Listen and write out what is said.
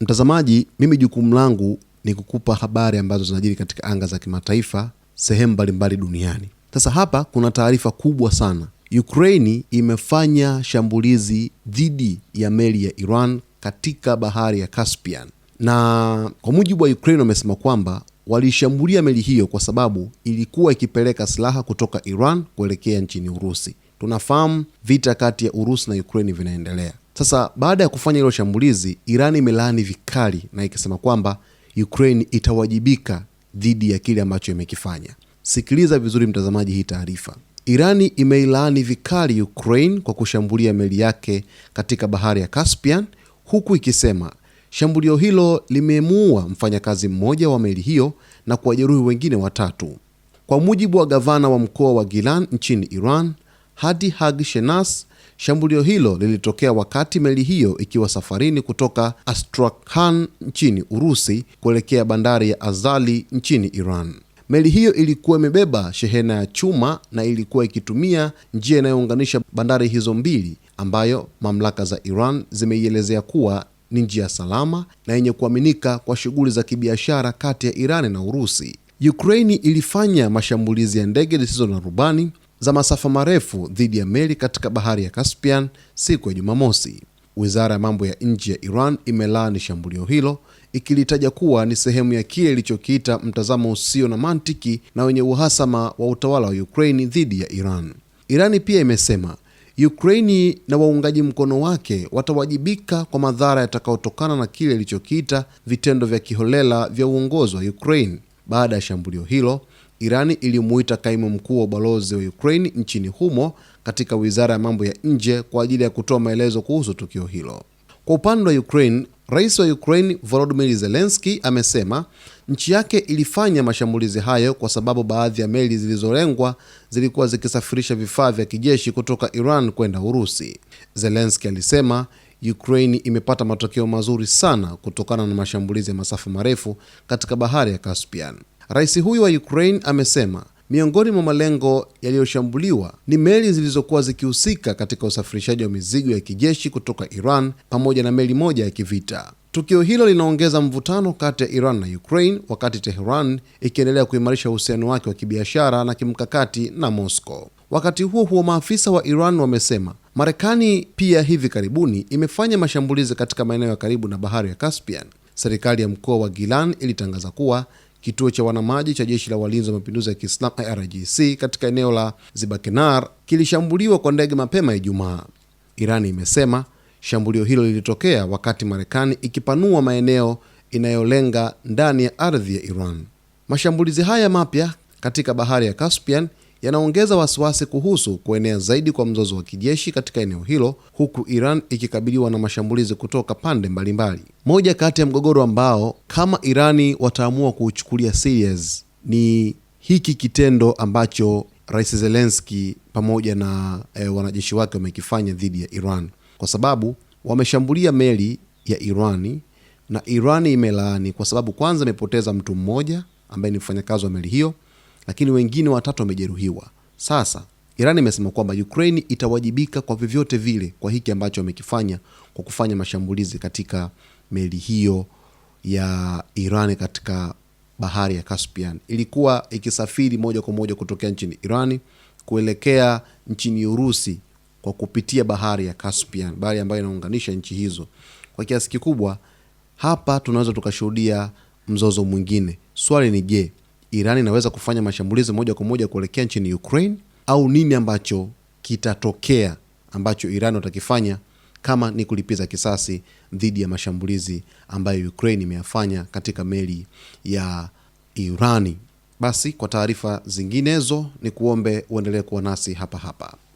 Mtazamaji, mimi jukumu langu ni kukupa habari ambazo zinajiri katika anga za kimataifa sehemu mbalimbali duniani. Sasa hapa kuna taarifa kubwa sana. Ukraini imefanya shambulizi dhidi ya meli ya Iran katika bahari ya Caspian. Na kwa mujibu wa Ukraine wamesema kwamba walishambulia meli hiyo kwa sababu ilikuwa ikipeleka silaha kutoka Iran kuelekea nchini Urusi. Tunafahamu vita kati ya Urusi na Ukraine vinaendelea. Sasa baada ya kufanya hilo shambulizi, Iran imelaani vikali na ikisema kwamba Ukraine itawajibika dhidi ya kile ambacho imekifanya. Sikiliza vizuri mtazamaji hii taarifa. Irani imeilaani vikali Ukraine kwa kushambulia meli yake katika bahari ya Caspian, huku ikisema shambulio hilo limemuua mfanyakazi mmoja wa meli hiyo na kuwajeruhi wengine 3. Kwa mujibu wa gavana wa mkoa wa Gilan nchini Iran, Hadi Hag Shenas, shambulio hilo lilitokea wakati meli hiyo ikiwa safarini kutoka Astrakhan nchini Urusi kuelekea bandari ya Azali nchini Iran. Meli hiyo ilikuwa imebeba shehena ya chuma na ilikuwa ikitumia njia inayounganisha bandari hizo mbili, ambayo mamlaka za Iran zimeielezea kuwa ni njia salama na yenye kuaminika kwa shughuli za kibiashara kati ya Iran na Urusi. Ukraini ilifanya mashambulizi ya ndege zisizo na rubani za masafa marefu dhidi ya meli katika bahari ya Caspian siku ya Jumamosi. Wizara ya mambo ya nje ya Iran imelaani shambulio hilo, ikilitaja kuwa ni sehemu ya kile ilichokiita mtazamo usio na mantiki na wenye uhasama wa utawala wa Ukraini dhidi ya Iran. Irani pia imesema Ukraini na waungaji mkono wake watawajibika kwa madhara yatakayotokana na kile ilichokiita vitendo vya kiholela vya uongozi wa Ukraine. Baada ya shambulio hilo, Irani ilimuita kaimu mkuu wa ubalozi wa Ukraine nchini humo katika wizara ya mambo ya nje kwa ajili ya kutoa maelezo kuhusu tukio hilo. Kwa upande wa Ukraine, Rais wa Ukraine Volodymyr Zelensky amesema nchi yake ilifanya mashambulizi hayo kwa sababu baadhi ya meli zilizolengwa zilikuwa zikisafirisha vifaa vya kijeshi kutoka Iran kwenda Urusi. Zelensky alisema Ukraine imepata matokeo mazuri sana kutokana na mashambulizi ya masafa marefu katika bahari ya Caspian. Rais huyu wa Ukraine amesema miongoni mwa malengo yaliyoshambuliwa ni meli zilizokuwa zikihusika katika usafirishaji wa mizigo ya kijeshi kutoka Iran pamoja na meli moja ya kivita. Tukio hilo linaongeza mvutano kati ya Iran na Ukraine, wakati Tehran ikiendelea kuimarisha uhusiano wake wa kibiashara na kimkakati na Moscow. Wakati huo huo, maafisa wa Iran wamesema Marekani pia hivi karibuni imefanya mashambulizi katika maeneo ya karibu na bahari ya Caspian. Serikali ya mkoa wa Gilan ilitangaza kuwa kituo cha wanamaji cha jeshi la walinzi wa mapinduzi ya Kiislamu IRGC katika eneo la Zibakenar kilishambuliwa kwa ndege mapema Ijumaa. Irani imesema shambulio hilo lilitokea wakati Marekani ikipanua maeneo inayolenga ndani ya ardhi ya Iran. Mashambulizi haya mapya katika bahari ya Caspian yanaongeza wasiwasi kuhusu kuenea zaidi kwa mzozo wa kijeshi katika eneo hilo, huku Iran ikikabiliwa na mashambulizi kutoka pande mbalimbali. Moja kati ya mgogoro ambao kama Irani wataamua kuuchukulia serious ni hiki kitendo ambacho Rais Zelensky pamoja na wanajeshi wake wamekifanya dhidi ya Iran, kwa sababu wameshambulia meli ya Irani na Irani imelaani kwa sababu kwanza imepoteza mtu mmoja ambaye ni mfanyakazi wa meli hiyo, lakini wengine 3 wamejeruhiwa. Sasa Iran imesema kwamba Ukraine itawajibika kwa vyovyote vile kwa hiki ambacho wamekifanya kwa kufanya mashambulizi katika meli hiyo ya Iran katika bahari ya Caspian. Ilikuwa ikisafiri moja kwa moja kutokea nchini Iran kuelekea nchini Urusi kwa kupitia bahari ya Caspian, bahari ambayo inaunganisha nchi hizo. Kwa kiasi kikubwa hapa tunaweza tukashuhudia mzozo mwingine. Swali ni je, Iran inaweza kufanya mashambulizi moja kwa moja kuelekea nchini Ukraine, au nini ambacho kitatokea ambacho Iran watakifanya kama ni kulipiza kisasi dhidi ya mashambulizi ambayo Ukraine imeyafanya katika meli ya Irani? Basi kwa taarifa zinginezo ni kuombe uendelee kuwa nasi hapa hapa.